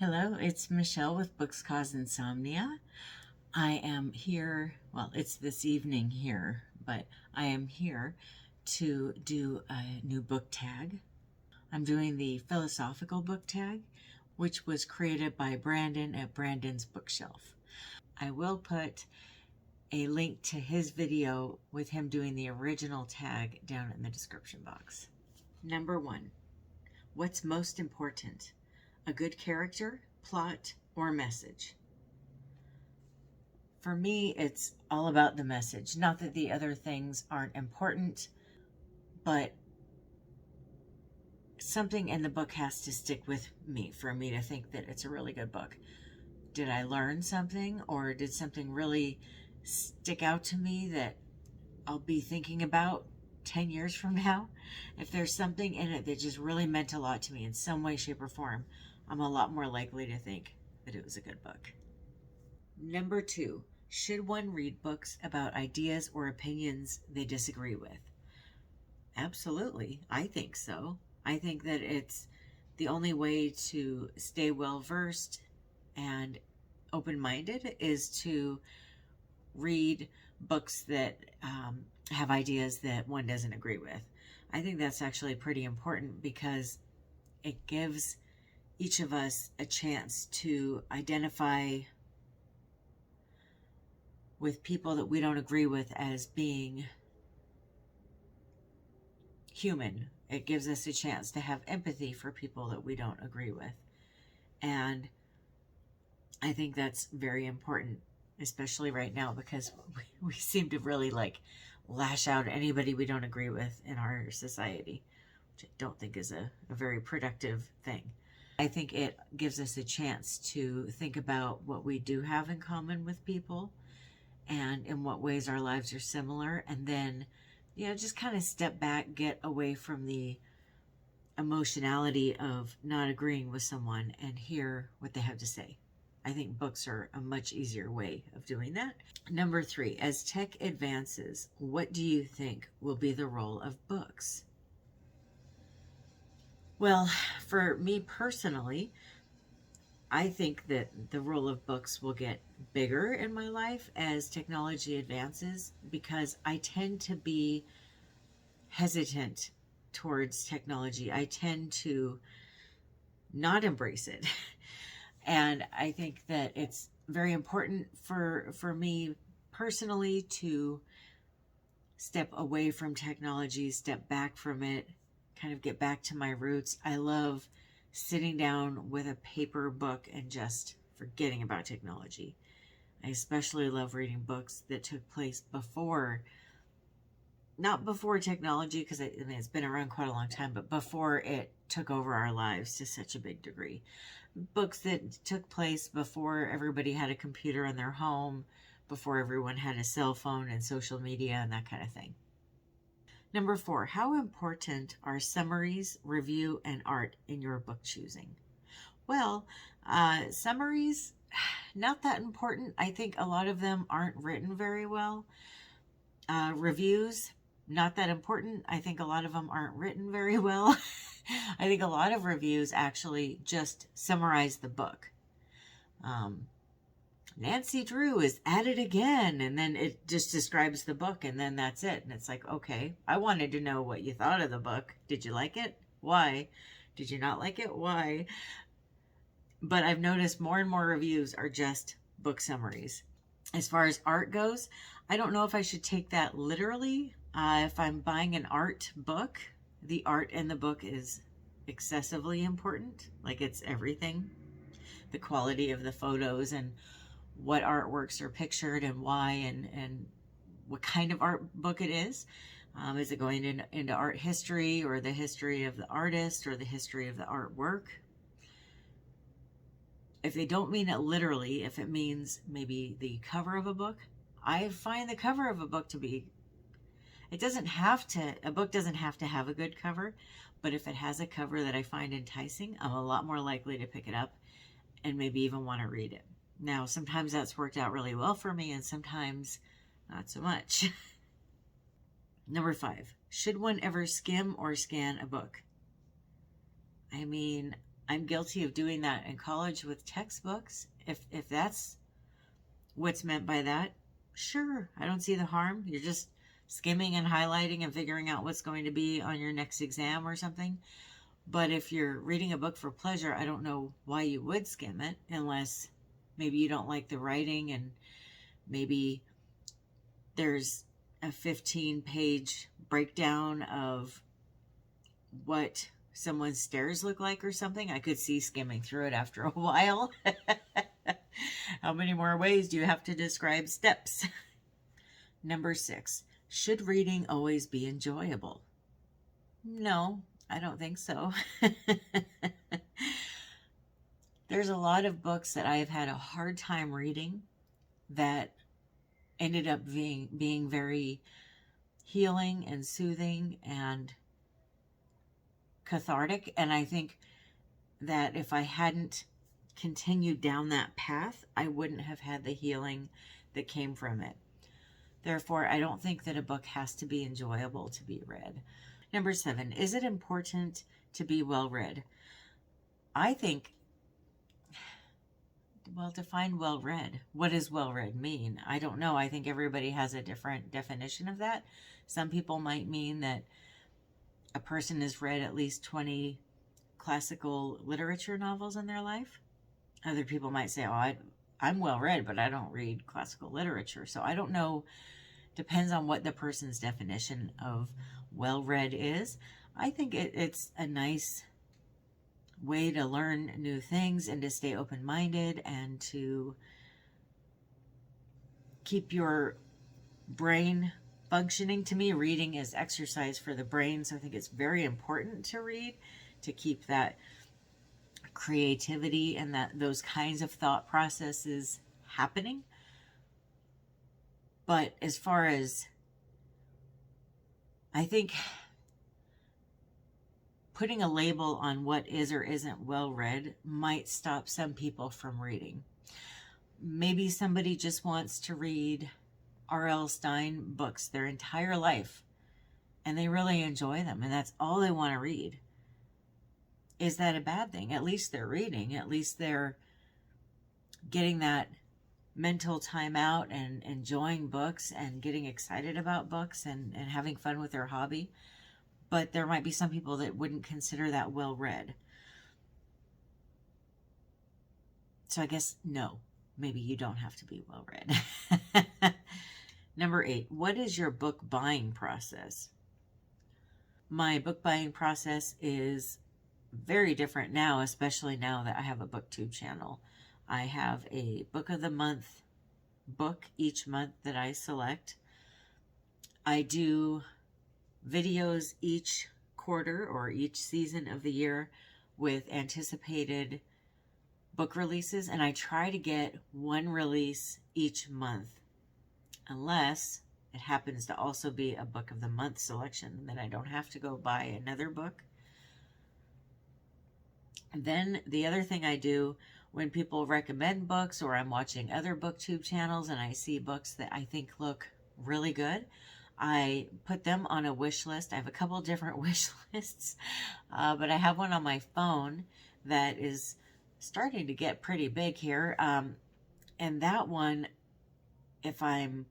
Hello, it's Michelle with Books Cause Insomnia. I am here, well, it's this evening here, but I am here to do a new book tag. I'm doing the philosophical book tag, which was created by Brandon at Brandon's Bookshelf. I will put a link to his video with him doing the original tag down in the description box. Number 1, what's most important? A good character, plot, or message? For me, it's all about the message. Not that the other things aren't important, but something in the book has to stick with me for me to think that it's a really good book. Did I learn something, or did something really stick out to me that I'll be thinking about 10 years from now? If there's something in it that just really meant a lot to me in some way, shape, or form, I'm a lot more likely to think that it was a good book. Number 2, should one read books about ideas or opinions they disagree with? Absolutely, I think so. I think that it's the only way to stay well-versed and open-minded is to read books that have ideas that one doesn't agree with. I think that's actually pretty important because it gives each of us a chance to identify with people that we don't agree with as being human. It gives us a chance to have empathy for people that we don't agree with. And I think that's very important, especially right now, because we seem to really lash out at anybody we don't agree with in our society, which I don't think is a very productive thing. I think it gives us a chance to think about what we do have in common with people and in what ways our lives are similar, and then, just kind of step back, get away from the emotionality of not agreeing with someone and hear what they have to say. I think books are a much easier way of doing that. Number 3, as tech advances, what do you think will be the role of books? Well, for me personally, I think that the role of books will get bigger in my life as technology advances, because I tend to be hesitant towards technology. I tend to not embrace it. And I think that it's very important for me personally to step away from technology, step back from it, kind of get back to my roots. I love sitting down with a paper book and just forgetting about technology. I especially love reading books that took place before, not before technology, because it's been around quite a long time, but before it took over our lives to such a big degree. Books that took place before everybody had a computer in their home, before everyone had a cell phone and social media and that kind of thing. Number 4, how important are summaries, review, and art in your book choosing? Well, summaries, not that important. I think a lot of them aren't written very well. Reviews, not that important. I think a lot of them aren't written very well. I think a lot of reviews actually just summarize the book. Nancy Drew is at it again, and then it just describes the book, and then that's it. And it's like, okay, I wanted to know what you thought of the book. Did you like it? Why? Did you not like it? Why? But I've noticed more and more reviews are just book summaries. As far as art goes, I don't know if I should take that literally. If I'm buying an art book, the art in the book is excessively important. Like, it's everything. The quality of the photos and what artworks are pictured and why, and what kind of art book it is. Is it going into art history, or the history of the artist, or the history of the artwork? If they don't mean it literally, if it means maybe the cover of a book, I find the cover of a book to be, a book doesn't have to have a good cover, but if it has a cover that I find enticing, I'm a lot more likely to pick it up and maybe even want to read it. Now, sometimes that's worked out really well for me, and sometimes not so much. Number 5, should one ever skim or scan a book? I mean, I'm guilty of doing that in college with textbooks. If that's what's meant by that, sure, I don't see the harm. You're just skimming and highlighting and figuring out what's going to be on your next exam or something. But if you're reading a book for pleasure, I don't know why you would skim it, unless maybe you don't like the writing, and maybe there's a 15-page breakdown of what someone's stairs look like or something. I could see skimming through it after a while. How many more ways do you have to describe steps? Number 6, should reading always be enjoyable? No, I don't think so. There's a lot of books that I've had a hard time reading that ended up being very healing and soothing and cathartic. And I think that if I hadn't continued down that path, I wouldn't have had the healing that came from it. Therefore, I don't think that a book has to be enjoyable to be read. Number 7, is it important to be well read? I think, well, define well read. What does well read mean? I don't know. I think everybody has a different definition of that. Some people might mean that a person has read at least 20 classical literature novels in their life. Other people might say, oh, I'm well read, but I don't read classical literature. So I don't know. Depends on what the person's definition of well read is. I think it's a nice way to learn new things and to stay open-minded and to keep your brain functioning. To me, reading is exercise for the brain, so I think it's very important to read to keep that creativity and those kinds of thought processes happening. But as far as, I think putting a label on what is or isn't well read might stop some people from reading. Maybe somebody just wants to read R.L. Stine books their entire life and they really enjoy them and that's all they want to read. Is that a bad thing? At least they're reading. At least they're getting that mental time out and enjoying books and getting excited about books and having fun with their hobby. But there might be some people that wouldn't consider that well read. So I guess no, maybe you don't have to be well read. Number 8, what is your book buying process? My book buying process is very different now, especially now that I have a BookTube channel. I have a book of the month book each month that I select. I do videos each quarter or each season of the year with anticipated book releases, and I try to get one release each month, unless it happens to also be a book of the month selection, then I don't have to go buy another book. And then the other thing I do when people recommend books or I'm watching other BookTube channels and I see books that I think look really good, I put them on a wish list. I have a couple different wish lists, but I have one on my phone that is starting to get pretty big here. And that one, if I'm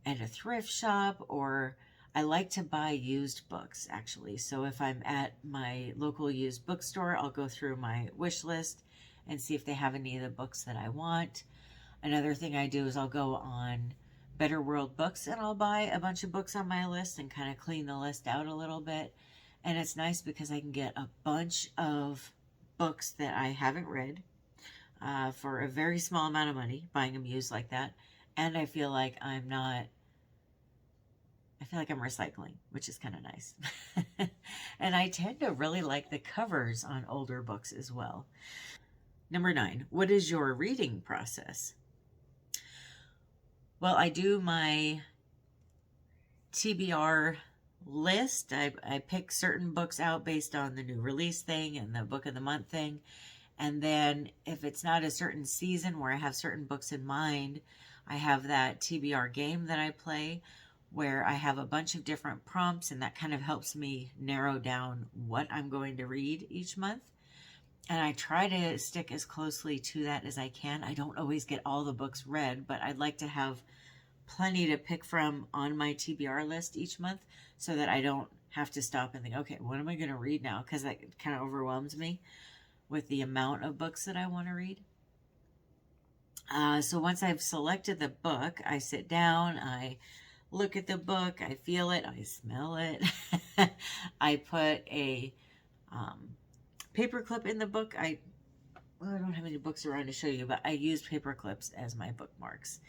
at a thrift shop, or I like to buy used books actually. So if I'm at my local used bookstore, I'll go through my wish list and see if they have any of the books that I want. Another thing I do is I'll go on Better World Books and I'll buy a bunch of books on my list and kind of clean the list out a little bit. And it's nice because I can get a bunch of books that I haven't read for a very small amount of money, buying them used like that. And I feel like I'm recycling, which is kind of nice. And I tend to really like the covers on older books as well. Number 9, what is your reading process? Well, I do my TBR list. I pick certain books out based on the new release thing and the book of the month thing. And then if it's not a certain season where I have certain books in mind, I have that TBR game that I play where I have a bunch of different prompts, and that kind of helps me narrow down what I'm going to read each month. And I try to stick as closely to that as I can. I don't always get all the books read, but I'd like to have plenty to pick from on my TBR list each month so that I don't have to stop and think, okay, what am I going to read now? Because that kind of overwhelms me with the amount of books that I want to read. So once I've selected the book, I sit down, I look at the book, I feel it, I smell it. I put a paper clip in the book. I don't have any books around to show you, but I use paper clips as my bookmarks.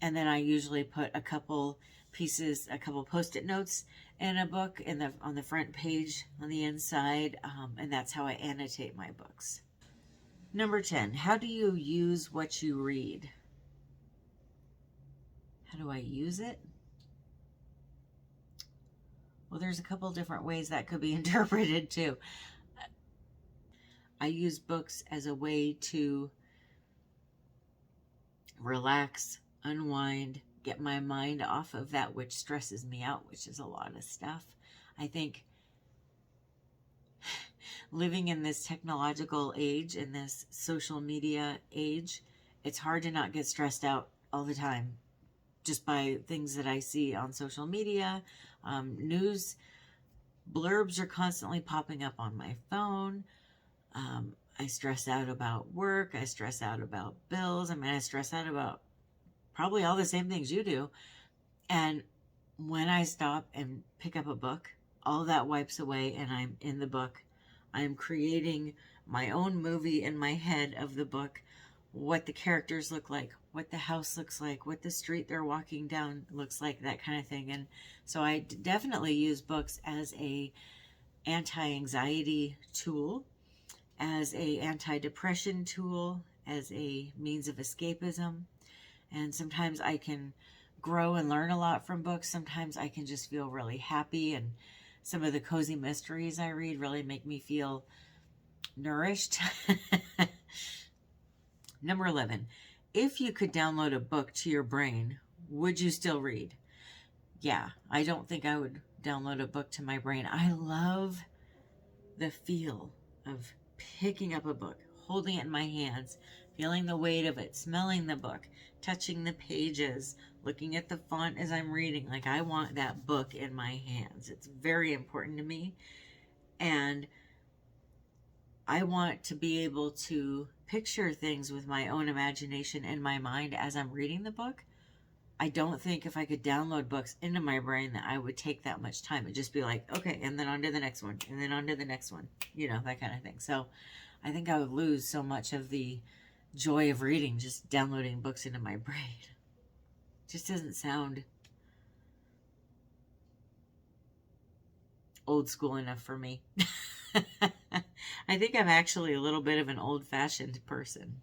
And then I usually put a couple post-it notes in a book on the front page on the inside, and that's how I annotate my books. Number 10, how do you use what you read? How do I use it? Well, there's a couple different ways that could be interpreted too. I use books as a way to relax, unwind, get my mind off of that which stresses me out, which is a lot of stuff. I think living in this technological age, in this social media age, it's hard to not get stressed out all the time just by things that I see on social media. News blurbs are constantly popping up on my phone. I stress out about work. I stress out about bills. I mean, I stress out about probably all the same things you do. And when I stop and pick up a book, all that wipes away and I'm in the book. I'm creating my own movie in my head of the book, what the characters look like, what the house looks like, what the street they're walking down looks like, that kind of thing. And so I definitely use books as a anti-anxiety tool, as a anti-depression tool, as a means of escapism. And sometimes I can grow and learn a lot from books. Sometimes I can just feel really happy, and some of the cozy mysteries I read really make me feel nourished. Number 11, if you could download a book to your brain, would you still read? Yeah, I don't think I would download a book to my brain. I love the feel of picking up a book, holding it in my hands, feeling the weight of it, smelling the book, touching the pages, looking at the font as I'm reading. Like, I want that book in my hands. It's very important to me. And I want to be able to picture things with my own imagination in my mind as I'm reading the book. I don't think if I could download books into my brain that I would take that much time. It'd just be like, okay, and then on to the next one, and then on to the next one, that kind of thing. So I think I would lose so much of the joy of reading just downloading books into my brain. Just doesn't sound old school enough for me. I think I'm actually a little bit of an old-fashioned person.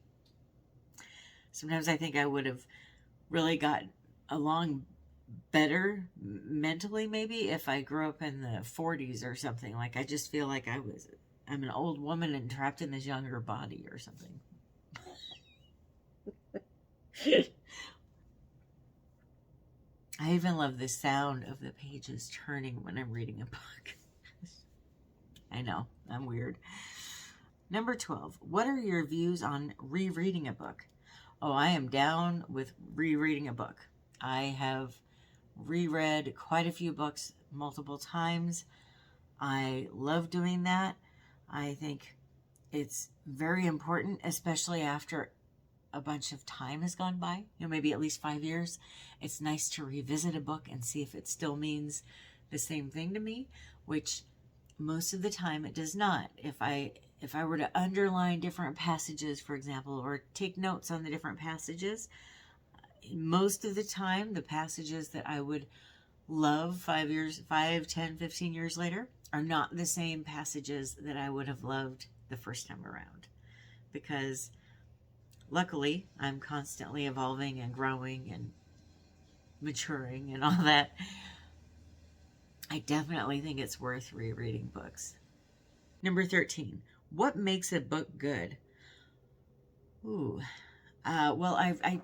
Sometimes I think I would have really got along better mentally maybe if I grew up in the 40s or something. Like, I just feel like I'm an old woman and trapped in this younger body or something. I even love the sound of the pages turning when I'm reading a book. I know, I'm weird. Number 12, what are your views on rereading a book? Oh, I am down with rereading a book. I have reread quite a few books multiple times. I love doing that. I think it's very important, especially after a bunch of time has gone by, maybe at least 5 years. It's nice to revisit a book and see if it still means the same thing to me, which most of the time it does not. If I were to underline different passages, for example, or take notes on the different passages, most of the time the passages that I would love 5, 10, 15 years later are not the same passages that I would have loved the first time around, because luckily I'm constantly evolving and growing and maturing and all that. I definitely think it's worth rereading books. Number 13, what makes a book good? Well, I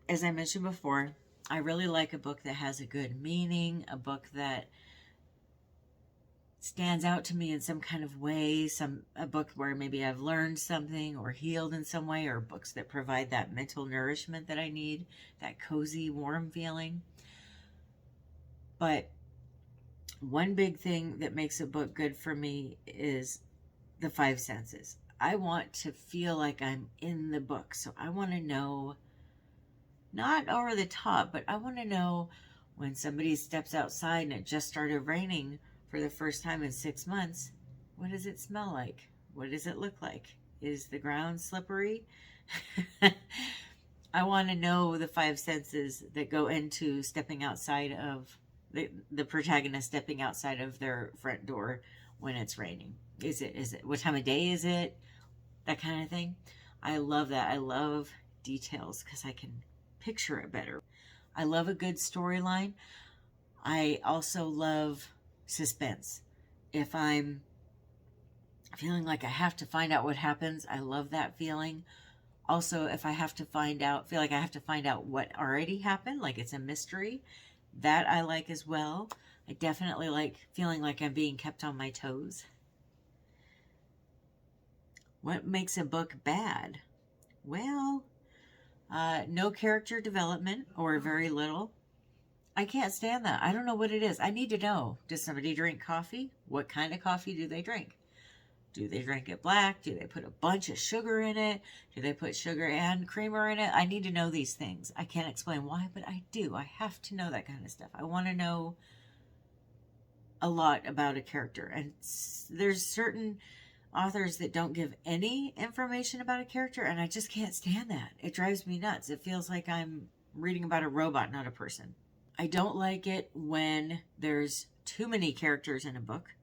as I mentioned before, I really like a book that has a good meaning, a book that stands out to me in some kind of way, a book where maybe I've learned something or healed in some way, or books that provide that mental nourishment that I need, that cozy, warm feeling. But one big thing that makes a book good for me is the five senses. I want to feel like I'm in the book. So I want to know, not over the top, but I want to know when somebody steps outside and it just started raining for the first time in 6 months, what does it smell like? What does it look like? Is the ground slippery? I want to know the five senses that go into stepping outside of the protagonist stepping outside of their front door when it's raining. Is it, what time of day is it? That kind of thing. I love that. I love details because I can picture it better. I love a good storyline. I also love suspense. If I'm feeling like I have to find out what happens, I love that feeling. Also, if I have to feel like I have to find out what already happened, like it's a mystery, that I like as well. I definitely like feeling like I'm being kept on my toes. What makes a book bad? Well, no character development or very little. I can't stand that. I don't know what it is. I need to know. Does somebody drink coffee? What kind of coffee do they drink? Do they drink it black? Do they put a bunch of sugar in it? Do they put sugar and creamer in it? I need to know these things. I can't explain why, but I do. I have to know that kind of stuff. I want to know a lot about a character. And there's certain authors that don't give any information about a character, and I just can't stand that. It drives me nuts. It feels like I'm reading about a robot, not a person. I don't like it when there's too many characters in a book.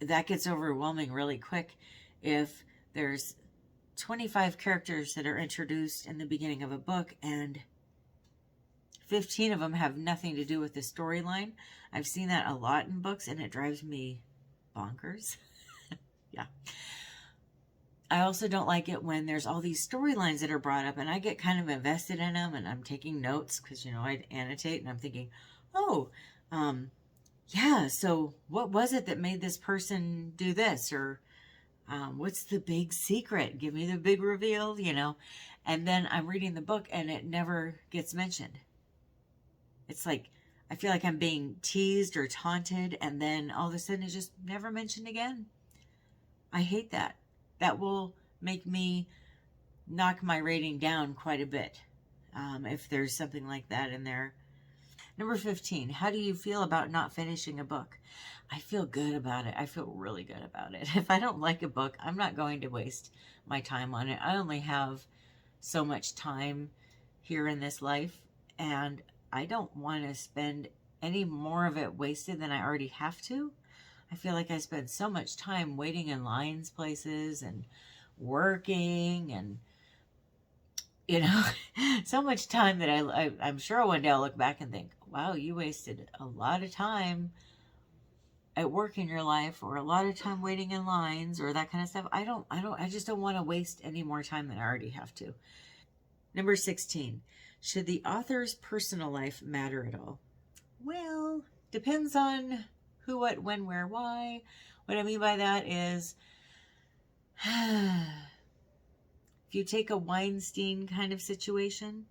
That gets overwhelming really quick. If there's 25 characters that are introduced in the beginning of a book and 15 of them have nothing to do with the storyline, I've seen that a lot in books and it drives me bonkers. Yeah. I also don't like it when there's all these storylines that are brought up and I get kind of invested in them and I'm taking notes because, I annotate and I'm thinking, oh, yeah, so what was it that made this person do this? Or what's the big secret? Give me the big reveal, And then I'm reading the book and it never gets mentioned. It's like, I feel like I'm being teased or taunted and then all of a sudden it's just never mentioned again. I hate that. That will make me knock my rating down quite a bit if there's something like that in there. Number 15, how do you feel about not finishing a book? I feel good about it. I feel really good about it. If I don't like a book, I'm not going to waste my time on it. I only have so much time here in this life, and I don't want to spend any more of it wasted than I already have to. I feel like I spend so much time waiting in lines places and working and, so much time that I'm sure one day I'll look back and think, wow, you wasted a lot of time at work in your life or a lot of time waiting in lines or that kind of stuff. I just don't want to waste any more time than I already have to. Number 16, should the author's personal life matter at all? Well, depends on who, what, when, where, why. What I mean by that is, if you take a Weinstein kind of situation,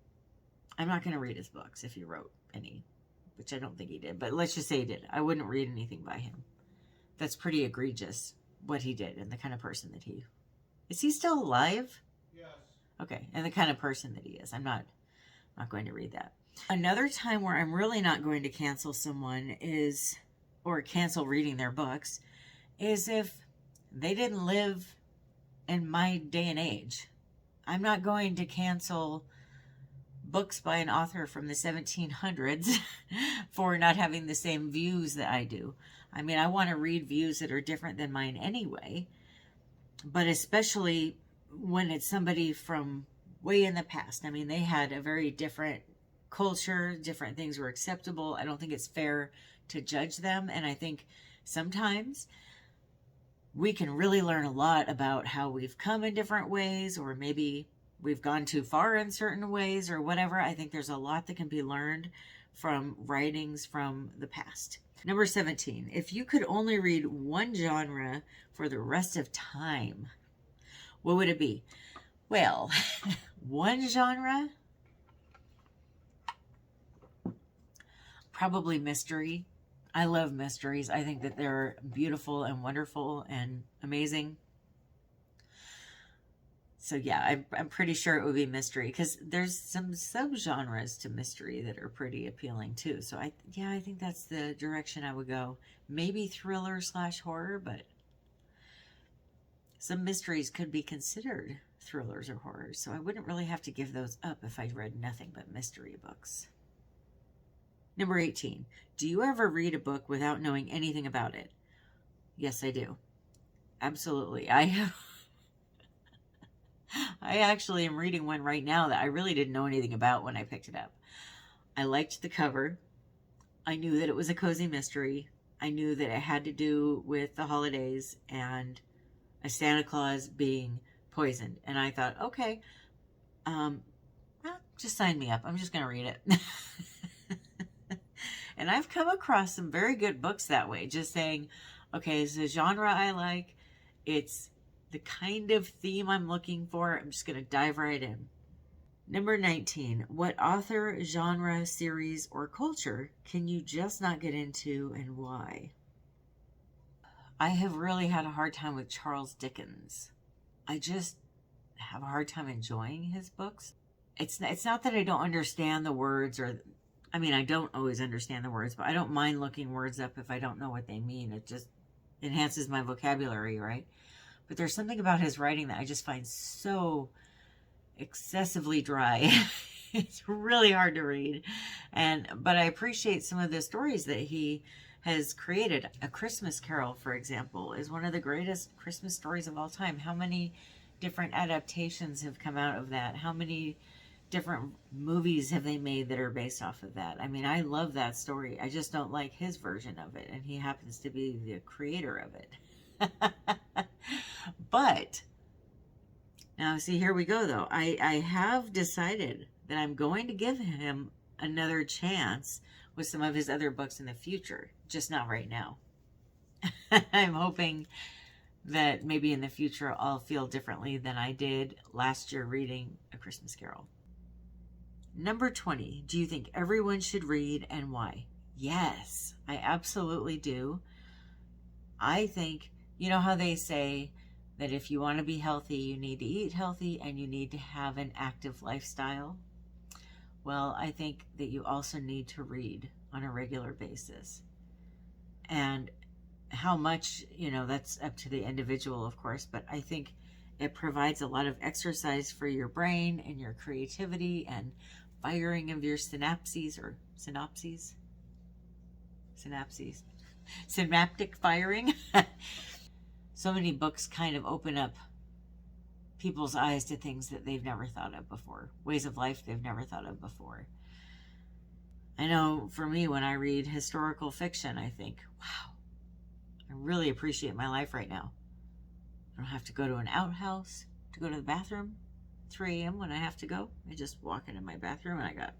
I'm not going to read his books if he wrote any, which I don't think he did, but let's just say he did. I wouldn't read anything by him. That's pretty egregious, what he did and the kind of person that he... Is he still alive? Yes. Okay, and the kind of person that he is. I'm not going to read that. Another time where I'm really not going to cancel someone is, or cancel reading their books, is if they didn't live in my day and age. I'm not going to cancel books by an author from the 1700s for not having the same views that I do. I mean, I want to read views that are different than mine anyway, but especially when it's somebody from way in the past. I mean, they had a very different culture, different things were acceptable. I don't think it's fair to judge them, and I think sometimes we can really learn a lot about how we've come in different ways, or maybe we've gone too far in certain ways or whatever. I think there's a lot that can be learned from writings from the past. Number 17. If you could only read one genre for the rest of time, what would it be? Well, one genre? Probably mystery. I love mysteries. I think that they're beautiful and wonderful and amazing. So yeah, I'm pretty sure it would be mystery, because there's some subgenres to mystery that are pretty appealing too. So I think that's the direction I would go. Maybe thriller / horror, but some mysteries could be considered thrillers or horrors. So I wouldn't really have to give those up if I read nothing but mystery books. Number 18. Do you ever read a book without knowing anything about it? Yes, I do. Absolutely. I actually am reading one right now that I really didn't know anything about when I picked it up. I liked the cover. I knew that it was a cozy mystery. I knew that it had to do with the holidays and a Santa Claus being poisoned. And I thought, okay, well, just sign me up. I'm just going to read it. And I've come across some very good books that way, just saying, okay, it's a genre I like. It's the kind of theme I'm looking for. I'm just going to dive right in. Number 19. What author, genre, series, or culture can you just not get into, and why? I have really had a hard time with Charles Dickens. I just have a hard time enjoying his books. It's not that I don't understand the words, or I mean, I don't always understand the words, but I don't mind looking words up if I don't know what they mean. It just enhances my vocabulary, right? But there's something about his writing that I just find so excessively dry. It's really hard to read. But I appreciate some of the stories that he has created. A Christmas Carol, for example, is one of the greatest Christmas stories of all time. How many different adaptations have come out of that? How many different movies have they made that are based off of that? I mean, I love that story. I just don't like his version of it, and he happens to be the creator of it. But now, see, here we go, though. I have decided that I'm going to give him another chance with some of his other books in the future, just not right now. I'm hoping that maybe in the future I'll feel differently than I did last year reading A Christmas Carol. Number 20. Do you think everyone should read, and why? Yes, I absolutely do. I think, you know how they say that if you want to be healthy, you need to eat healthy and you need to have an active lifestyle? Well, I think that you also need to read on a regular basis. And how much, that's up to the individual, of course, but I think it provides a lot of exercise for your brain and your creativity and firing of your synapses, synaptic firing. So many books kind of open up people's eyes to things that they've never thought of before, ways of life they've never thought of before. I know for me, when I read historical fiction, I think, wow, I really appreciate my life right now. I don't have to go to an outhouse to go to the bathroom 3 a.m. when I have to go. I just walk into my bathroom and I got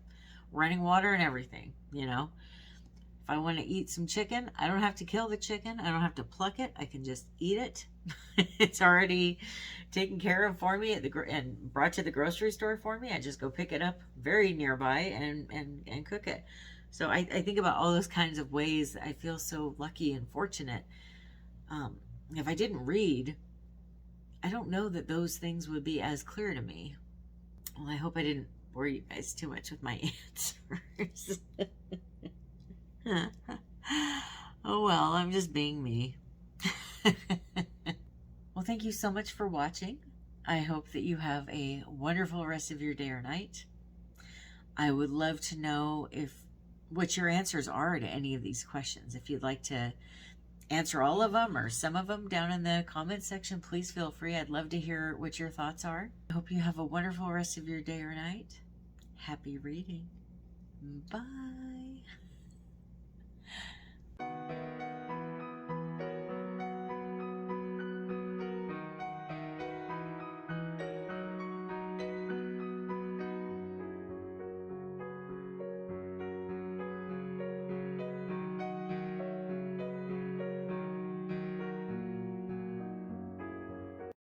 running water and everything, If I want to eat some chicken, I don't have to kill the chicken. I don't have to pluck it. I can just eat it. It's already taken care of for me and brought to the grocery store for me. I just go pick it up very nearby and cook it. So I think about all those kinds of ways. I feel so lucky and fortunate. If I didn't read, I don't know that those things would be as clear to me. Well, I hope I didn't bore you guys too much with my answers. Oh well, I'm just being me. Well, thank you so much for watching. I hope that you have a wonderful rest of your day or night. I would love to know what your answers are to any of these questions. If you'd like to answer all of them or some of them down in the comment section, please feel free. I'd love to hear what your thoughts are. I hope you have a wonderful rest of your day or night. Happy reading. Bye.